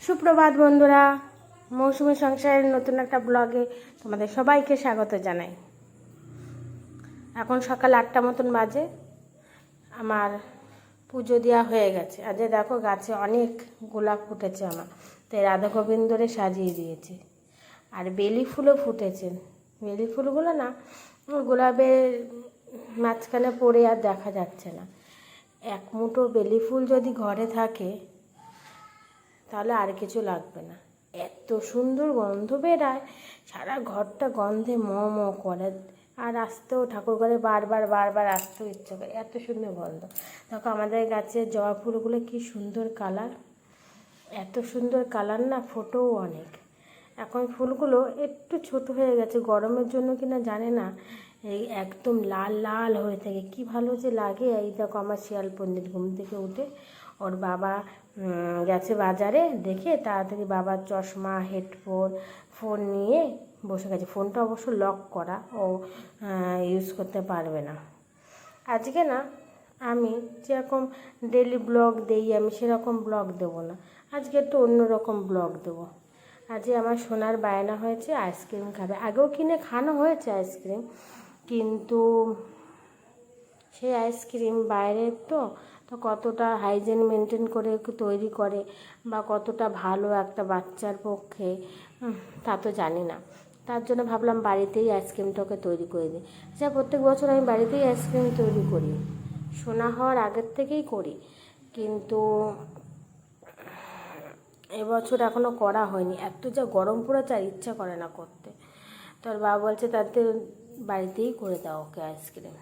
সুপ্রভাত বন্ধুরা, মৌসুমী সংসারের নতুন একটা ব্লগে তোমাদের সবাইকে স্বাগত জানাই। এখন সকাল 8টা মতন বাজে। আমার পুজো দেওয়া হয়ে গেছে। আজ দেখো গাছে অনেক গোলাপ ফুটেছে আমার, তাই রাধা গোবিন্দরে সাজিয়ে দিয়েছি। আর বেলি ফুলও ফুটেছে। বেলি ফুলগুলো না গোলাপের মাঝখানে পড়ে আর দেখা যাচ্ছে না। এক মুঠো বেলি ফুল যদি ঘরে থাকে তাহলে আর কিছু লাগবে না। এত সুন্দর গন্ধ বেরায়, সারা ঘরটা গন্ধে ম ম করে। আর আসতেও ঠাকুর ঘরে বারবার আসতেও ইচ্ছে করে, এত সুন্দর গন্ধ। দেখো আমাদের গাছের জবা ফুলগুলো কি সুন্দর কালার, এত সুন্দর কালার না, ফোটেও অনেক। এখন ফুলগুলো একটু ছোট হয়ে গেছে, গরমের জন্য কিনা জানে না, এই একদম লাল লাল হয়ে থাকে, কি ভালো যে লাগে। এই দেখো আমার শিয়াল পণ্ডিত ঘুম থেকে উঠে ওর বাবা গেছে বাজারে, দেখে তাড়াতাড়ি বাবার চশমা হেডফোন ফোন নিয়ে বসে গেছে। ফোনটা অবশ্য লক করা, ও ইউজ করতে পারবে না। আজকে না আমি যেরকম ডেলি ব্লগ দেই আমি সেরকম ব্লগ দেবো না, আজকে একটু অন্যরকম ব্লগ দেবো। আজকে আমার সোনার বায়না হয়েছে আইসক্রিম খাবে। আগেও কিনে খাওয়ানো হয়েছে আইসক্রিম, কিন্তু সেই আইসক্রিম বাইরের তো কতটা হাইজিন মেনটেন করে তৈরি করে বা কতটা ভালো একটা বাচ্চার পক্ষে তা তো জানি না। তার জন্য ভাবলাম বাড়িতেই আইসক্রিমটাকে তৈরি করে দিই। যা প্রত্যেক বছর আমি বাড়িতেই আইসক্রিম তৈরি করি, সোনা হওয়ার আগের থেকেই করি, কিন্তু এবছর এখনও করা হয়নি। এত যা গরম পড়েছে আর ইচ্ছা করে না করতে। তোর বাবা বলছে তাতে বাড়িতেই করে দাও ওকে আইসক্রিম।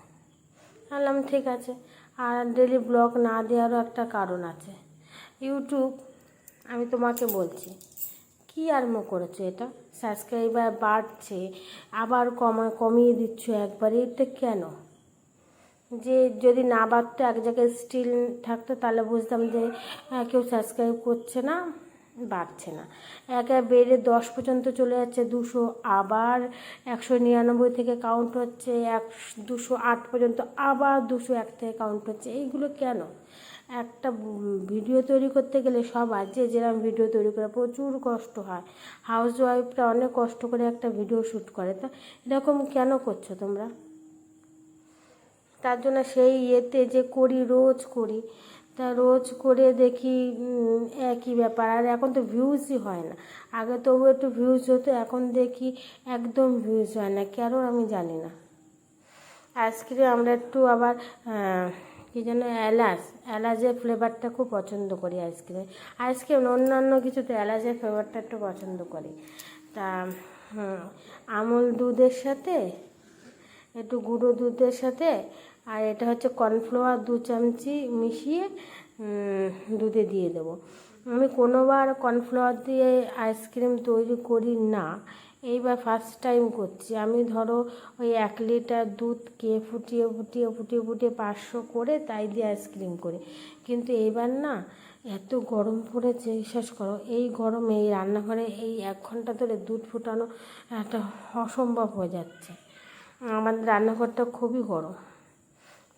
বললাম ঠিক আছে। আর ডেলি ব্লগ না দেওয়ারও একটা কারণ আছে। ইউটিউব, আমি তোমাকে বলছি, কি আরম্ভ করেছো এটা? সাবস্ক্রাইবার বাড়ছে, আবার কমিয়ে দিচ্ছ একবারে, এটা কেন? যে যদি না বাড়তো, এক জায়গায় স্টিল থাকতো, তাহলে বুঝতাম যে কেউ সাবস্ক্রাইব করছে না, বাড়ছে না। একে বেড়ে 10 পর্যন্ত চলে যাচ্ছে, 200, আবার 199 থেকে কাউন্ট হচ্ছে, 208 পর্যন্ত, আবার 201 থেকে কাউন্ট হচ্ছে। এইগুলো কেন? একটা ভিডিও তৈরি করতে গেলে সবার যেরকম ভিডিও তৈরি করে প্রচুর কষ্ট হয়। হাউস ওয়াইফরা অনেক কষ্ট করে একটা ভিডিও শ্যুট করে, তা এরকম কেন করছো তোমরা? তার জন্য সেই ইয়েতে যে করি, রোজ করি, তা রোজ করে দেখি একই ব্যাপার। আর এখন তো ভিউজই হয় না। আগে তবু একটু ভিউজ হতো, এখন দেখি একদম ভিউজ হয় না, কেন আমি জানি না। আইসক্রিমে আমরা একটু আবার কী যেন এলাচের ফ্লেভারটা খুব পছন্দ করি আইসক্রিম অন্যান্য কিছুতে এলাচের ফ্লেভারটা একটু পছন্দ করি। তা আমুল দুধের সাথে একটু গুঁড়ো দুধের সাথে, আর এটা হচ্ছে কর্নফ্লাওয়ার 2 চামচি মিশিয়ে দুধে দিয়ে দেবো। আমি কোনোবার কর্নফ্লাওয়ার দিয়ে আইসক্রিম তৈরি করি না, এইবার ফার্স্ট টাইম করছি। আমি ধরো ওই 1 লিটার দুধকে ফুটিয়ে 500 করে তাই দিয়ে আইসক্রিম করি। কিন্তু এইবার না এত গরম পড়েছে, বিশ্বাস করো, এই গরমে এই রান্নাঘরে এই 1 ঘন্টা ধরে দুধ ফুটানো একটা অসম্ভব হয়ে যাচ্ছে। আমাদের রান্নাঘরটা খুবই গরম,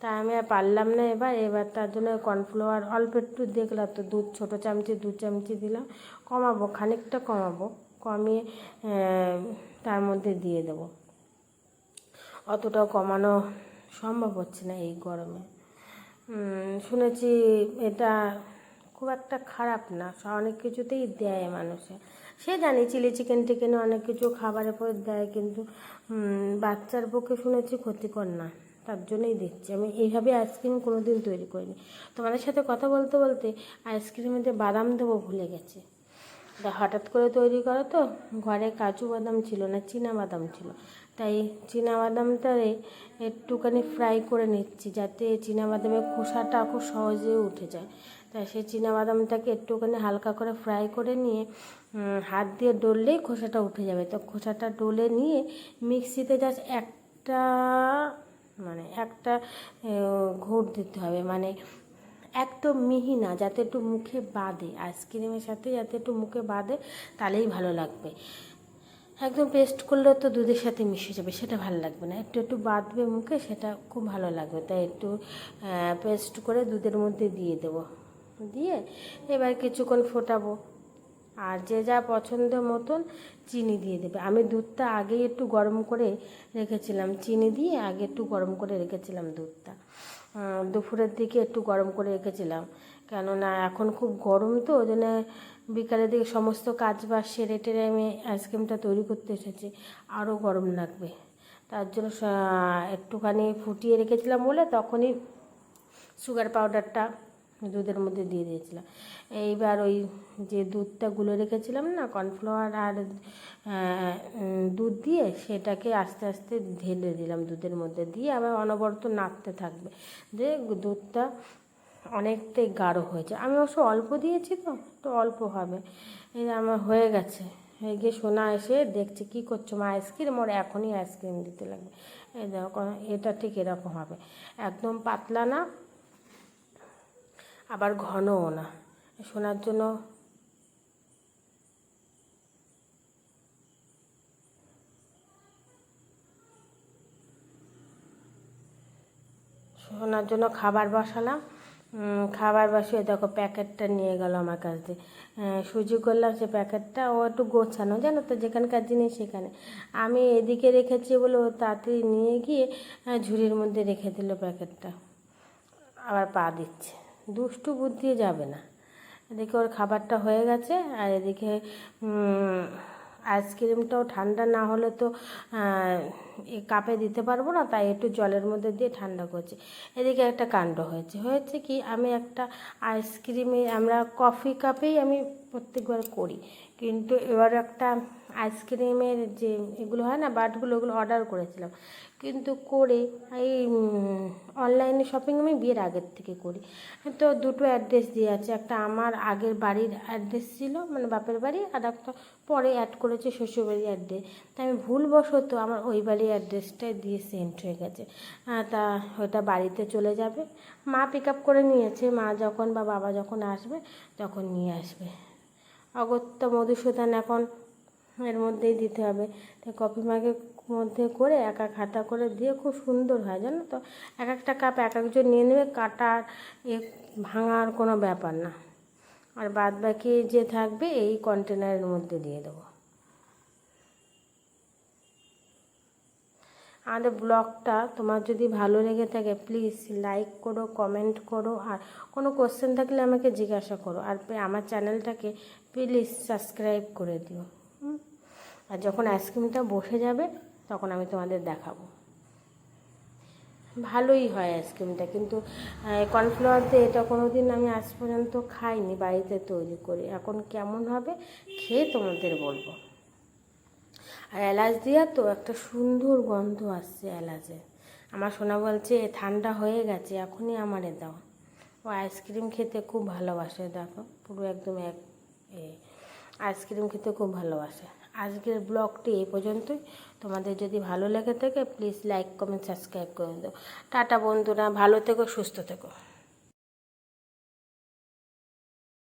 তাই আমি আর পারলাম না। এবার তার জন্য কর্নফ্লাওয়ার অল্প একটু দেখলাম তো, দুধ ছোটো চামচে 2 চামচি দিলাম। কমাবো, খানিকটা কমাবো, কমিয়ে তার মধ্যে দিয়ে দেবো। অতটাও কমানো সম্ভব হচ্ছে না এই গরমে। শুনেছি এটা খুব একটা খারাপ না, অনেক কিছুতেই দেয় মানুষে, সে জানি চিলি চিকেন টিকেনে অনেক কিছু খাবারের পর দেয়, কিন্তু বাচ্চার পক্ষে শুনেছি ক্ষতিকর না, তার জন্যই দিচ্ছি। আমি এইভাবে আইসক্রিম কোনো দিন তৈরি করিনি। তোমাদের সাথে কথা বলতে বলতে আইসক্রিমেতে বাদাম দেবো ভুলে গেছি। হঠাৎ করে তৈরি করো তো, ঘরে কাজু বাদাম ছিল না, চীনা বাদাম ছিল, তাই চীনা বাদামটারে একটুখানি ফ্রাই করে নিচ্ছি, যাতে চীনা বাদামের খোসাটা খুব সহজে উঠে যায়। তাই সেই চীনা বাদামটাকে একটুখানি হালকা করে ফ্রাই করে নিয়ে হাত দিয়ে ডললেই খোসাটা উঠে যাবে। তো খোসাটা ডলে নিয়ে মিক্সিতে জাস্ট একটা ঘুট দিতে হবে, মানে একদম মিহি না, যাতে একটু মুখে বাঁধে, আইসক্রিমের সাথে যাতে একটু মুখে বাঁধে, তাহলেই ভালো লাগবে। একদম পেস্ট করলেও তো দুধের সাথে মিশে যাবে, সেটা ভালো লাগবে না। একটু বাঁধবে মুখে, সেটা খুব ভালো লাগবে। তাই একটু পেস্ট করে দুধের মধ্যে দিয়ে দেবো, দিয়ে এবার কিছুক্ষণ ফোটাবো। আর যে যা পছন্দ মতন চিনি দিয়ে দেবে। আমি দুধটা আগেই একটু গরম করে রেখেছিলাম, চিনি দিয়ে আগে একটু গরম করে রেখেছিলাম দুধটা, দুপুরের দিকে একটু গরম করে রেখেছিলাম, কেননা এখন খুব গরম তো, ওই জন্য বিকালের দিকে সমস্ত কাজ বাজ সেরে টেরে আমি আইসক্রিমটা তৈরি করতে এসেছি, আরও গরম লাগবে, তার জন্য একটুখানি ফুটিয়ে রেখেছিলাম বলে তখনই সুগার পাউডারটা দুধের মধ্যে দিয়ে দিয়েছিলাম। এইবার ওই যে দুধটা গুলে রেখেছিলাম না, কর্নফ্লাওয়ার আর দুধ দিয়ে, সেটাকে আস্তে আস্তে ঢেলে দিলাম দুধের মধ্যে, দিয়ে আবার অনবরত নাড়তে থাকবে, যে দুধটা অনেকটাই গাঢ় হয়েছে। আমি অবশ্য অল্প দিয়েছি তো অল্প হবে। এই আমার হয়ে গেছে, হয়ে গিয়ে সোনা এসে দেখছে কী করছো মা, আইসক্রিম, ওর এখনই আইসক্রিম দিতে লাগবে। এই দেখো, এটা ঠিক এরকম হবে, একদম পাতলা না আবার ঘনও না। সোনার জন্য খাবার বসালাম, খাবার বসিয়ে দেখো প্যাকেটটা নিয়ে গেল আমার কাছ দিয়ে, সুজি করলাম, সে প্যাকেটটা ও একটু গোছানো, জানো তো, যেখানকার জিনিস সেখানে, আমি এদিকে রেখেছি বলে ও তাড়াতাড়ি নিয়ে গিয়ে ঝুড়ির মধ্যে রেখে দিল প্যাকেটটা, আবার পা দিচ্ছে, দুষ্টু বুদ্ধি যাবে না। এদিকে ওর খাবারটা হয়ে গেছে, আর এদিকে আইসক্রিমটাও ঠান্ডা না হলে তো কাপে দিতে পারবো না, তাই একটু জলের মধ্যে দিয়ে ঠান্ডা করছি। এদিকে একটা কাণ্ড হয়েছে কি, আমি একটা আইসক্রিমে, আমরা কফি কাপেই আমি প্রত্যেকবার করি, কিন্তু এবার একটা আইসক্রিমের যে এগুলো হয় না বাটগুলো, ওগুলো অর্ডার করেছিলাম, কিন্তু করে এই অনলাইনে শপিং আমি বিয়ের আগের থেকে করি, তো দুটো অ্যাড্রেস দিয়ে আছে, একটা আমার আগের বাড়ির অ্যাড্রেস ছিল, মানে বাপের বাড়ি, আর একটা পরে অ্যাড করেছে শ্বশুরবাড়ির অ্যাড্রেস, তাই আমি ভুলবশত আমার ওই বাড়ির অ্যাড্রেসটাই দিয়ে সেন্ড হয়ে গেছে, তা ওটা বাড়িতে চলে যাবে, মা পিক আপ করে নিয়েছে, মা যখন বা বাবা যখন আসবে তখন নিয়ে আসবে। অগত্যা মধুসূদন এখন এর মধ্যেই দিতে হবে, তাই কফি মাগের মধ্যে করে এক এক হাতা করে দিয়ে খুব সুন্দর হয়, জানো তো, এক একটা কাপ এক একজন নিয়ে নেবে, কাটার ভাঙার কোনো ব্যাপার না, আর বাদ বাকি যে থাকবে এই কন্টেনারের মধ্যে দিয়ে দেবো। আমাদের ব্লগটা তোমার যদি ভালো লেগে থাকে প্লিজ লাইক করো, কমেন্ট করো, আর কোনো কোশ্চেন থাকলে আমাকে জিজ্ঞাসা করো, আর আমার চ্যানেলটাকে প্লিজ সাবস্ক্রাইব করে দিও। আর যখন আইসক্রিমটা বসে যাবে তখন আমি তোমাদের দেখাবো। ভালোই হয় আইসক্রিমটা, কিন্তু কর্নফ্লাওয়ার দিয়ে এটা কোনো দিন আমি আজ পর্যন্ত খাইনি, বাড়িতে তৈরি করি, এখন কেমন হবে খেয়ে তোমাদের বলবো। আর এলাচ দিয়া তো একটা সুন্দর গন্ধ আসছে এলাচের, আমার সোনা বলছে ঠান্ডা হয়ে গেছে এখনই আমারে দাও, ও আইসক্রিম খেতে খুব ভালোবাসে, দেখো পুরো একদম আইসক্রিম খেতে খুব ভালোবাসে। আজকের ব্লগটি এই পর্যন্তই, তোমাদের যদি ভালো লেগে থাকে প্লিজ লাইক কমেন্ট সাবস্ক্রাইব করে দাও। টাটা বন্ধুরা, ভালো থেকো, সুস্থ থেকো।